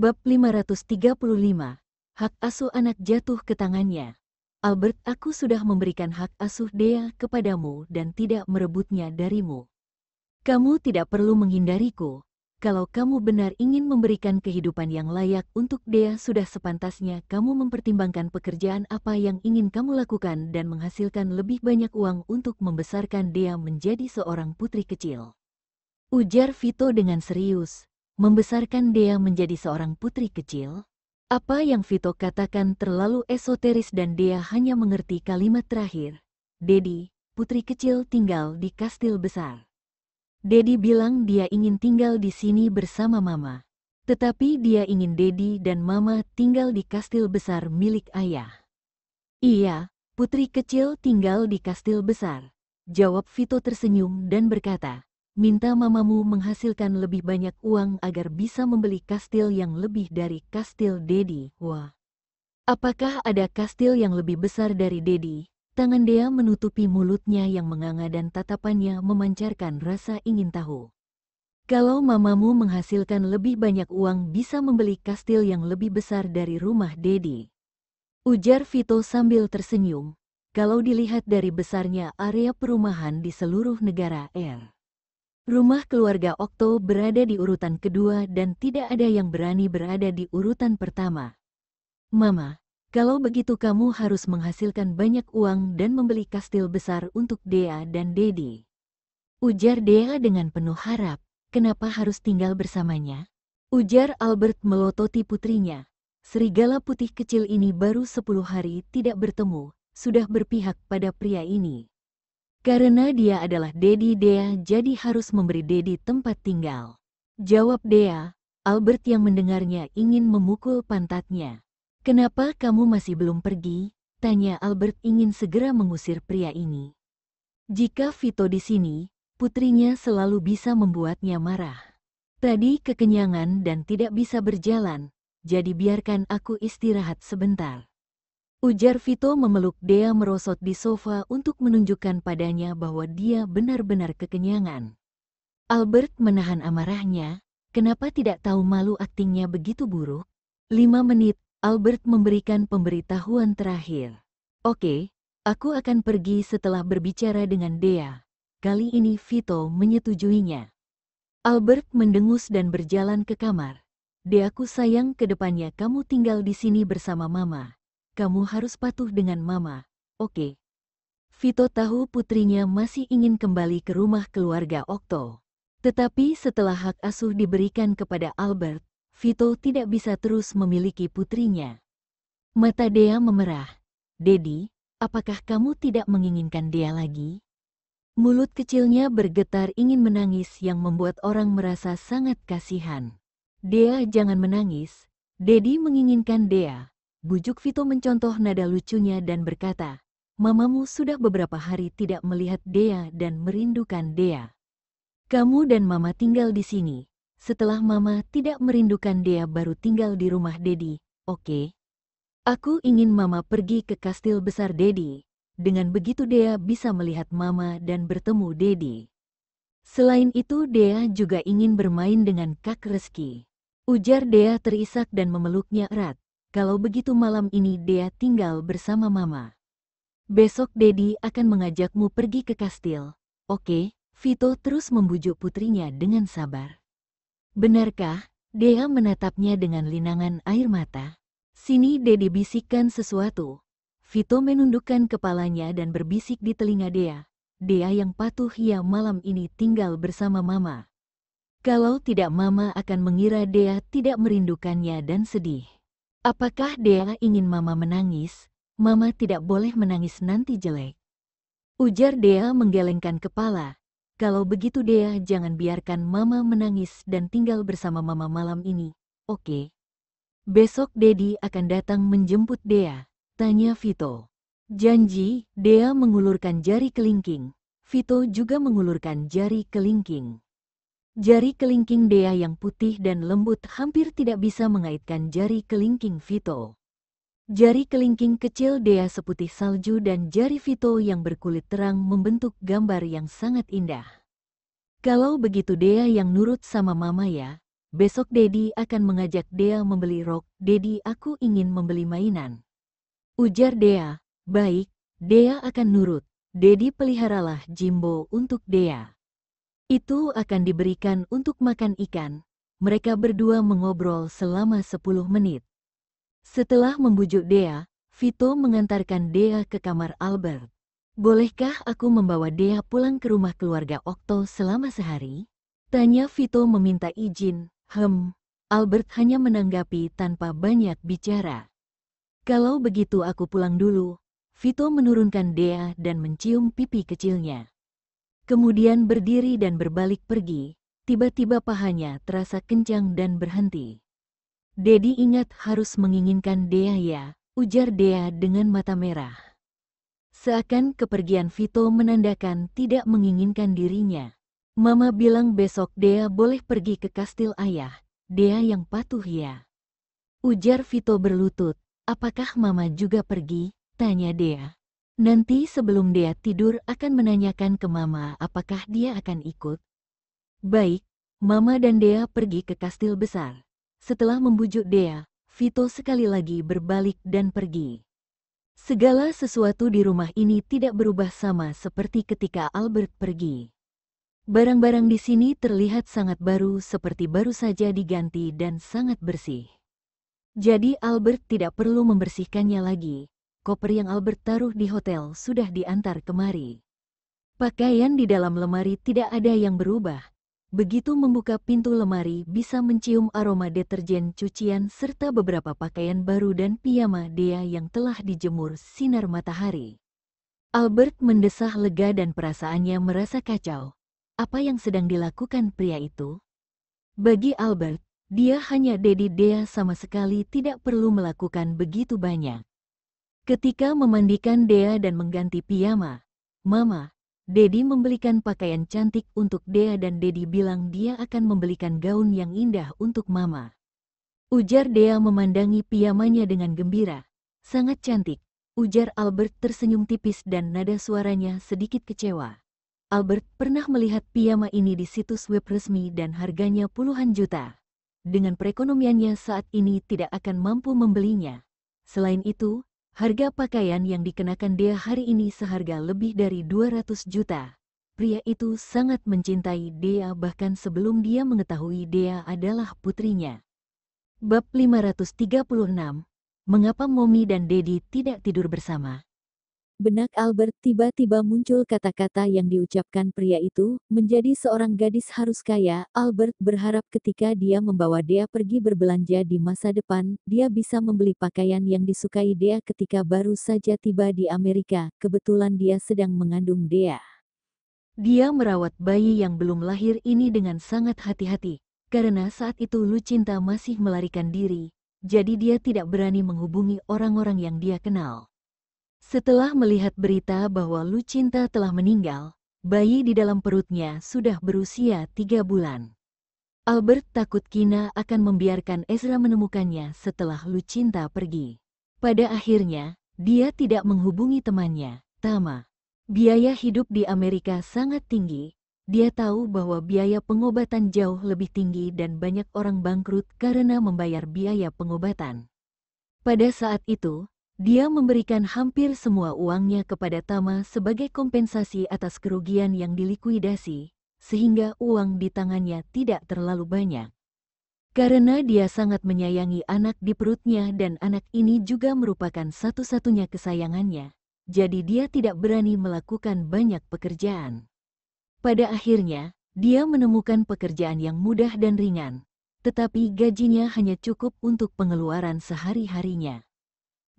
Bab 535. Hak asuh anak jatuh ke tangannya. Albert, aku sudah memberikan hak asuh Dea kepadamu dan tidak merebutnya darimu. Kamu tidak perlu menghindariku. Kalau kamu benar ingin memberikan kehidupan yang layak untuk Dea, sudah sepantasnya kamu mempertimbangkan pekerjaan apa yang ingin kamu lakukan dan menghasilkan lebih banyak uang untuk membesarkan Dea menjadi seorang putri kecil. Ujar Vito dengan serius. Membesarkan Dea menjadi seorang putri kecil? Apa yang Vito katakan terlalu esoteris dan Dea hanya mengerti kalimat terakhir. Dedi, putri kecil tinggal di kastil besar. Dedi bilang dia ingin tinggal di sini bersama Mama. Tetapi dia ingin Dedi dan Mama tinggal di kastil besar milik ayah. Iya, putri kecil tinggal di kastil besar. Jawab Vito tersenyum dan berkata, minta mamamu menghasilkan lebih banyak uang agar bisa membeli kastil yang lebih dari kastil Dedi. Wah, apakah ada kastil yang lebih besar dari Dedi? Tangan Dea menutupi mulutnya yang menganga dan tatapannya memancarkan rasa ingin tahu. Kalau mamamu menghasilkan lebih banyak uang bisa membeli kastil yang lebih besar dari rumah Dedi. Ujar Vito sambil tersenyum. Kalau dilihat dari besarnya area perumahan di seluruh negara rumah keluarga Okto berada di urutan kedua dan tidak ada yang berani berada di urutan pertama. Mama, kalau begitu kamu harus menghasilkan banyak uang dan membeli kastil besar untuk Dea dan Dedi. Ujar Dea dengan penuh harap. Kenapa harus tinggal bersamanya? Ujar Albert melototi putrinya. Serigala putih kecil ini baru 10 hari tidak bertemu, sudah berpihak pada pria ini. Karena dia adalah Dedi Dea, jadi harus memberi Dedi tempat tinggal. Jawab Dea. Albert yang mendengarnya ingin memukul pantatnya. Kenapa kamu masih belum pergi? Tanya Albert ingin segera mengusir pria ini. Jika Vito di sini, putrinya selalu bisa membuatnya marah. Tadi kekenyangan dan tidak bisa berjalan, jadi biarkan aku istirahat sebentar. Ujar Vito memeluk Dea merosot di sofa untuk menunjukkan padanya bahwa dia benar-benar kekenyangan. Albert menahan amarahnya, kenapa tidak tahu malu aktingnya begitu buruk? 5 menit, Albert memberikan pemberitahuan terakhir. Oke, aku akan pergi setelah berbicara dengan Dea. Kali ini Vito menyetujuinya. Albert mendengus dan berjalan ke kamar. Deaku sayang, ke depannya kamu tinggal di sini bersama Mama. Kamu harus patuh dengan Mama, oke? Vito tahu putrinya masih ingin kembali ke rumah keluarga Okto. Tetapi setelah hak asuh diberikan kepada Albert, Vito tidak bisa terus memiliki putrinya. Mata Dea memerah. Dedi, apakah kamu tidak menginginkan Dea lagi? Mulut kecilnya bergetar ingin menangis yang membuat orang merasa sangat kasihan. Dea, jangan menangis. Dedi menginginkan Dea. Bujuk Vito mencontoh nada lucunya dan berkata, mamamu sudah beberapa hari tidak melihat Dea dan merindukan Dea. Kamu dan Mama tinggal di sini. Setelah Mama tidak merindukan Dea baru tinggal di rumah Dedi, oke? Aku ingin Mama pergi ke kastil besar Dedi. Dengan begitu Dea bisa melihat Mama dan bertemu Dedi. Selain itu Dea juga ingin bermain dengan Kak Reski. Ujar Dea terisak dan memeluknya erat. Kalau begitu malam ini Dea tinggal bersama Mama. Besok Dedi akan mengajakmu pergi ke kastil, oke? Vito terus membujuk putrinya dengan sabar. Benarkah? Dea menatapnya dengan linangan air mata. Sini, Dedi bisikkan sesuatu. Vito menundukkan kepalanya dan berbisik di telinga Dea. Dea yang patuh, ya, malam ini tinggal bersama Mama. Kalau tidak Mama akan mengira Dea tidak merindukannya dan sedih. Apakah Dea ingin Mama menangis? Mama tidak boleh menangis, nanti jelek. Ujar Dea menggelengkan kepala. Kalau begitu Dea, jangan biarkan Mama menangis dan tinggal bersama Mama malam ini, oke? Besok Dedi akan datang menjemput Dea, tanya Vito. Janji. Dea mengulurkan jari kelingking. Vito juga mengulurkan jari kelingking. Jari kelingking Dea yang putih dan lembut hampir tidak bisa mengaitkan jari kelingking Vito. Jari kelingking kecil Dea seputih salju dan jari Vito yang berkulit terang membentuk gambar yang sangat indah. Kalau begitu Dea yang nurut sama Mama ya, besok Dedi akan mengajak Dea membeli rok. Dedi, aku ingin membeli mainan. Ujar Dea. Baik, Dea akan nurut. Dedi peliharalah Jimbo untuk Dea. Itu akan diberikan untuk makan ikan. Mereka berdua mengobrol selama 10 menit. Setelah membujuk Dea, Vito mengantarkan Dea ke kamar Albert. Bolehkah aku membawa Dea pulang ke rumah keluarga Okto selama sehari? Tanya Vito meminta izin. Albert hanya menanggapi tanpa banyak bicara. Kalau begitu aku pulang dulu. Vito menurunkan Dea dan mencium pipi kecilnya. Kemudian berdiri dan berbalik pergi. Tiba-tiba pahanya terasa kencang dan berhenti. Dedi, ingat harus menginginkan Dea ya, ujar Dea dengan mata merah. Seakan kepergian Vito menandakan tidak menginginkan dirinya. Mama bilang besok Dea boleh pergi ke kastil ayah. Dea yang patuh ya. Ujar Vito berlutut. Apakah Mama juga pergi? Tanya Dea. Nanti sebelum Dea tidur akan menanyakan ke Mama apakah dia akan ikut. Baik, Mama dan Dea pergi ke kastil besar. Setelah membujuk Dea, Vito sekali lagi berbalik dan pergi. Segala sesuatu di rumah ini tidak berubah sama seperti ketika Albert pergi. Barang-barang di sini terlihat sangat baru seperti baru saja diganti dan sangat bersih. Jadi Albert tidak perlu membersihkannya lagi. Koper yang Albert taruh di hotel sudah diantar kemari. Pakaian di dalam lemari tidak ada yang berubah. Begitu membuka pintu lemari bisa mencium aroma deterjen cucian serta beberapa pakaian baru dan piyama Dea yang telah dijemur sinar matahari. Albert mendesah lega dan perasaannya merasa kacau. Apa yang sedang dilakukan pria itu? Bagi Albert, dia hanya Dedi. Dea sama sekali tidak perlu melakukan begitu banyak. Ketika memandikan Dea dan mengganti piyama, Mama, Dedi membelikan pakaian cantik untuk Dea dan Dedi bilang dia akan membelikan gaun yang indah untuk Mama. Ujar Dea memandangi piyamanya dengan gembira. Sangat cantik, ujar Albert tersenyum tipis dan nada suaranya sedikit kecewa. Albert pernah melihat piyama ini di situs web resmi dan harganya puluhan juta. Dengan perekonomiannya saat ini tidak akan mampu membelinya. Selain itu, harga pakaian yang dikenakan Dea hari ini seharga lebih dari 200 juta. Pria itu sangat mencintai Dea bahkan sebelum dia mengetahui Dea adalah putrinya. Bab 536. Mengapa Mommy dan Dedi tidak tidur bersama? Benak Albert tiba-tiba muncul kata-kata yang diucapkan pria itu, menjadi seorang gadis harus kaya. Albert berharap ketika dia membawa Dea pergi berbelanja di masa depan, dia bisa membeli pakaian yang disukai Dea ketika baru saja tiba di Amerika. Kebetulan dia sedang mengandung Dea. Dia merawat bayi yang belum lahir ini dengan sangat hati-hati, karena saat itu Lucinta masih melarikan diri, jadi dia tidak berani menghubungi orang-orang yang dia kenal. Setelah melihat berita bahwa Lucinta telah meninggal, bayi di dalam perutnya sudah berusia 3 bulan. Albert takut Kina akan membiarkan Ezra menemukannya setelah Lucinta pergi. Pada akhirnya, dia tidak menghubungi temannya, Tama. Biaya hidup di Amerika sangat tinggi. Dia tahu bahwa biaya pengobatan jauh lebih tinggi dan banyak orang bangkrut karena membayar biaya pengobatan. Pada saat itu, dia memberikan hampir semua uangnya kepada Tama sebagai kompensasi atas kerugian yang dilikuidasi, sehingga uang di tangannya tidak terlalu banyak. Karena dia sangat menyayangi anak di perutnya dan anak ini juga merupakan satu-satunya kesayangannya, jadi dia tidak berani melakukan banyak pekerjaan. Pada akhirnya, dia menemukan pekerjaan yang mudah dan ringan, tetapi gajinya hanya cukup untuk pengeluaran sehari-harinya.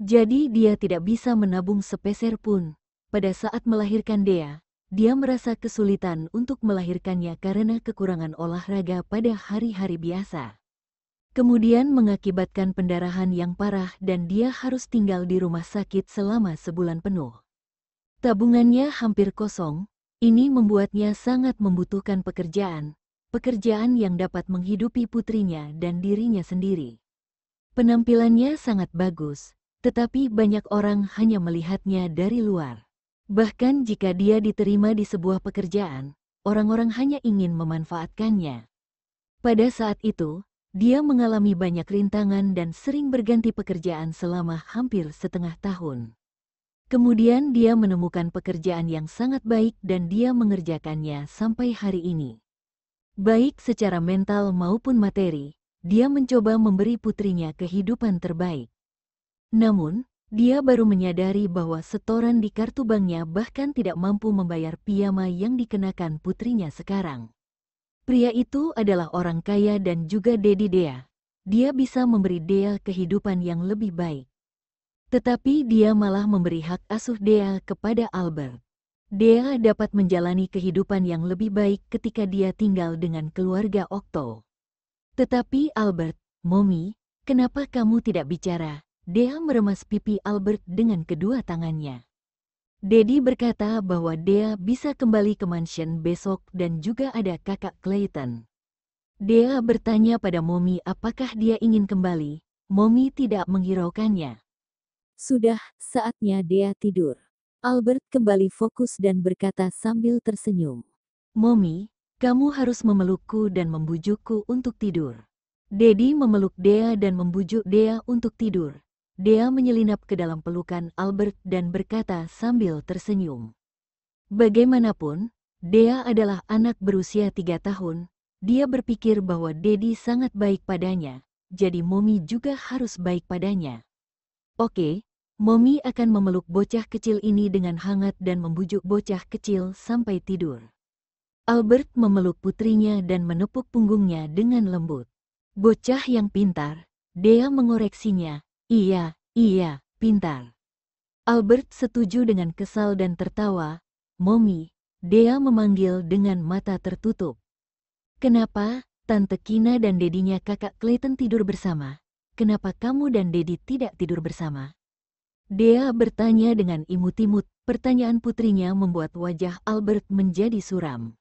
Jadi dia tidak bisa menabung sepeser pun. Pada saat melahirkan Dea, dia merasa kesulitan untuk melahirkannya karena kekurangan olahraga pada hari-hari biasa. Kemudian mengakibatkan pendarahan yang parah dan dia harus tinggal di rumah sakit selama sebulan penuh. Tabungannya hampir kosong, ini membuatnya sangat membutuhkan pekerjaan yang dapat menghidupi putrinya dan dirinya sendiri. Penampilannya sangat bagus, tetapi banyak orang hanya melihatnya dari luar. Bahkan jika dia diterima di sebuah pekerjaan, orang-orang hanya ingin memanfaatkannya. Pada saat itu, dia mengalami banyak rintangan dan sering berganti pekerjaan selama hampir setengah tahun. Kemudian dia menemukan pekerjaan yang sangat baik dan dia mengerjakannya sampai hari ini. Baik secara mental maupun materi, dia mencoba memberi putrinya kehidupan terbaik. Namun, dia baru menyadari bahwa setoran di kartu banknya bahkan tidak mampu membayar piyama yang dikenakan putrinya sekarang. Pria itu adalah orang kaya dan juga Dedi Dea. Dia bisa memberi Dea kehidupan yang lebih baik. Tetapi dia malah memberi hak asuh Dea kepada Albert. Dea dapat menjalani kehidupan yang lebih baik ketika dia tinggal dengan keluarga Okto. Tetapi Albert, Mommy, kenapa kamu tidak bicara? Dea meremas pipi Albert dengan kedua tangannya. Dedi berkata bahwa Dea bisa kembali ke mansion besok dan juga ada kakak Clayton. Dea bertanya pada Mommy apakah dia ingin kembali. Mommy tidak menghiraukannya. Sudah, saatnya Dea tidur. Albert kembali fokus dan berkata sambil tersenyum. Mommy, kamu harus memelukku dan membujukku untuk tidur. Dedi memeluk Dea dan membujuk Dea untuk tidur. Dea menyelinap ke dalam pelukan Albert dan berkata sambil tersenyum. Bagaimanapun, Dea adalah anak berusia 3 tahun. Dia berpikir bahwa Dedi sangat baik padanya, jadi Mommy juga harus baik padanya. Oke, Mommy akan memeluk bocah kecil ini dengan hangat dan membujuk bocah kecil sampai tidur. Albert memeluk putrinya dan menepuk punggungnya dengan lembut. Bocah yang pintar, Dea mengoreksinya. Iya, pintar. Albert setuju dengan kesal dan tertawa. Mommy, Dea memanggil dengan mata tertutup. Kenapa, Tante Kina dan dedinya kakak Clayton tidur bersama? Kenapa kamu dan Dedi tidak tidur bersama? Dea bertanya dengan imut-imut. Pertanyaan putrinya membuat wajah Albert menjadi suram.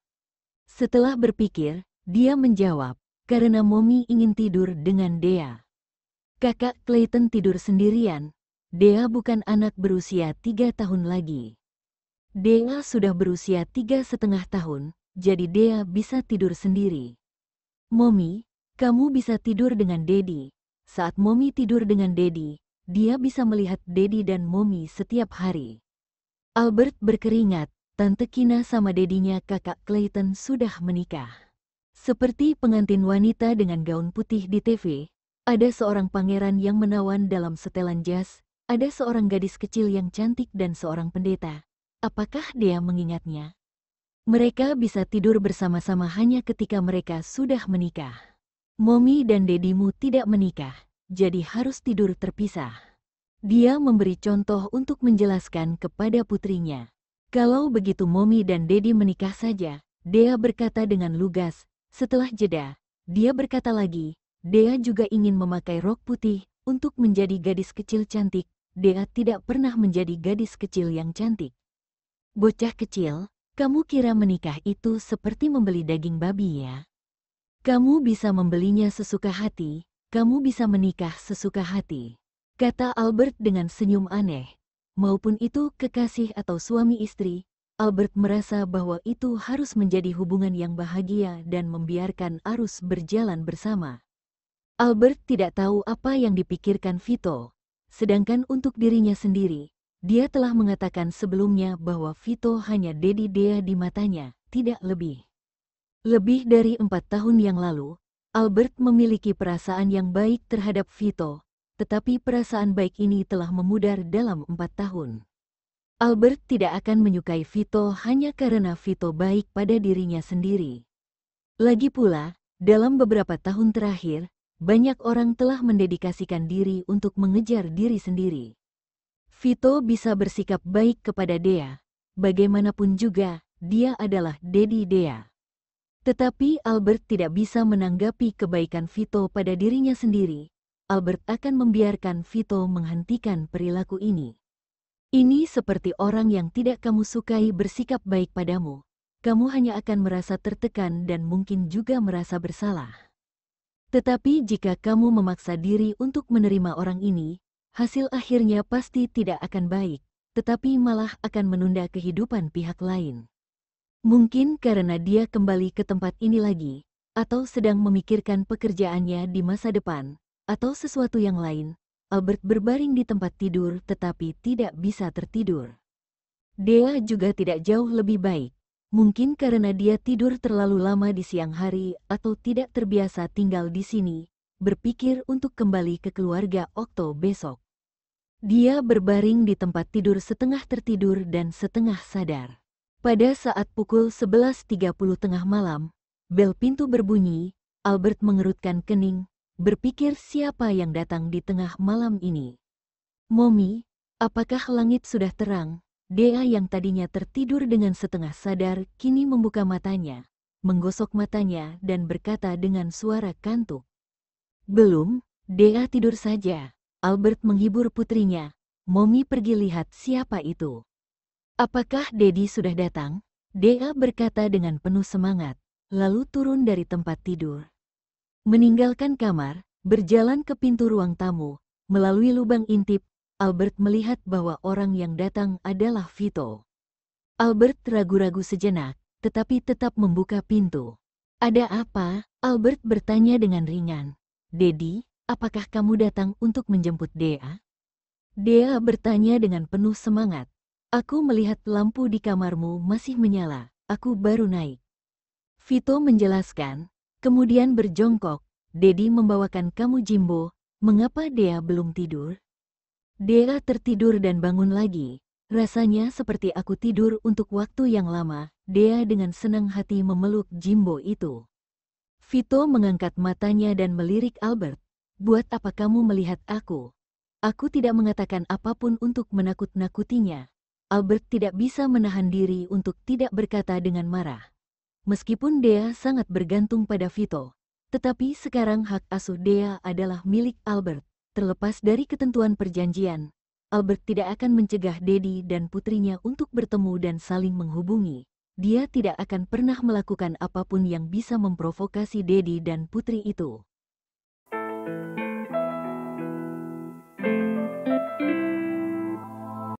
Setelah berpikir, dia menjawab, karena Mommy ingin tidur dengan Dea. Kakak Clayton tidur sendirian. Dea bukan anak berusia 3 tahun lagi. Dea sudah berusia 3,5 tahun, jadi Dea bisa tidur sendiri. Mommy, kamu bisa tidur dengan Dedi. Saat Mommy tidur dengan Dedi, dia bisa melihat Dedi dan Mommy setiap hari. Albert berkeringat. Tante Kina sama dedinya kakak Clayton sudah menikah. Seperti pengantin wanita dengan gaun putih di TV, ada seorang pangeran yang menawan dalam setelan jas, ada seorang gadis kecil yang cantik dan seorang pendeta. Apakah dia mengingatnya? Mereka bisa tidur bersama-sama hanya ketika mereka sudah menikah. Mommy dan dedimu tidak menikah, jadi harus tidur terpisah. Dia memberi contoh untuk menjelaskan kepada putrinya. Kalau begitu Mommy dan Dedi menikah saja, Dea berkata dengan lugas. Setelah jeda, dia berkata lagi, Dea juga ingin memakai rok putih untuk menjadi gadis kecil cantik. Dea tidak pernah menjadi gadis kecil yang cantik. Bocah kecil, kamu kira menikah itu seperti membeli daging babi ya? Kamu bisa membelinya sesuka hati, kamu bisa menikah sesuka hati, kata Albert dengan senyum aneh. Maupun itu kekasih atau suami istri, Albert merasa bahwa itu harus menjadi hubungan yang bahagia dan membiarkan arus berjalan bersama. Albert tidak tahu apa yang dipikirkan Vito, sedangkan untuk dirinya sendiri, dia telah mengatakan sebelumnya bahwa Vito hanya Dedi Dea di matanya, tidak lebih. Lebih dari 4 tahun yang lalu, Albert memiliki perasaan yang baik terhadap Vito. Tetapi perasaan baik ini telah memudar dalam 4 tahun. Albert tidak akan menyukai Vito hanya karena Vito baik pada dirinya sendiri. Lagi pula, dalam beberapa tahun terakhir, banyak orang telah mendedikasikan diri untuk mengejar diri sendiri. Vito bisa bersikap baik kepada Dea. Bagaimanapun juga, dia adalah Dedi Dea. Tetapi Albert tidak bisa menanggapi kebaikan Vito pada dirinya sendiri. Albert akan membiarkan Vito menghentikan perilaku ini. Ini seperti orang yang tidak kamu sukai bersikap baik padamu. Kamu hanya akan merasa tertekan dan mungkin juga merasa bersalah. Tetapi jika kamu memaksa diri untuk menerima orang ini, hasil akhirnya pasti tidak akan baik, tetapi malah akan menunda kehidupan pihak lain. Mungkin karena dia kembali ke tempat ini lagi, atau sedang memikirkan pekerjaannya di masa depan, atau sesuatu yang lain, Albert berbaring di tempat tidur tetapi tidak bisa tertidur. Dea juga tidak jauh lebih baik. Mungkin karena dia tidur terlalu lama di siang hari atau tidak terbiasa tinggal di sini, berpikir untuk kembali ke keluarga Okto besok. Dia berbaring di tempat tidur setengah tertidur dan setengah sadar. Pada saat pukul 11.30 tengah malam, bel pintu berbunyi. Albert mengerutkan kening, berpikir siapa yang datang di tengah malam ini. Mommy, apakah langit sudah terang? Dea yang tadinya tertidur dengan setengah sadar kini membuka matanya, menggosok matanya dan berkata dengan suara kantuk. Belum, Dea tidur saja. Albert menghibur putrinya. Mommy pergi lihat siapa itu. Apakah Daddy sudah datang? Dea berkata dengan penuh semangat, lalu turun dari tempat tidur. Meninggalkan kamar, berjalan ke pintu ruang tamu, melalui lubang intip, Albert melihat bahwa orang yang datang adalah Vito. Albert ragu-ragu sejenak, tetapi tetap membuka pintu. Ada apa? Albert bertanya dengan ringan. Daddy, apakah kamu datang untuk menjemput Dea? Dea bertanya dengan penuh semangat. Aku melihat lampu di kamarmu masih menyala, aku baru naik. Vito menjelaskan, kemudian berjongkok. Daddy membawakan kamu Jimbo, mengapa Dea belum tidur? Dea tertidur dan bangun lagi. Rasanya seperti aku tidur untuk waktu yang lama. Dea dengan senang hati memeluk Jimbo itu. Vito mengangkat matanya dan melirik Albert. Buat apa kamu melihat aku? Aku tidak mengatakan apapun untuk menakut-nakutinya. Albert tidak bisa menahan diri untuk tidak berkata dengan marah. Meskipun Dea sangat bergantung pada Vito, tetapi sekarang hak asuh Dea adalah milik Albert. Terlepas dari ketentuan perjanjian, Albert tidak akan mencegah Daddy dan putrinya untuk bertemu dan saling menghubungi. Dia tidak akan pernah melakukan apapun yang bisa memprovokasi Daddy dan putri itu.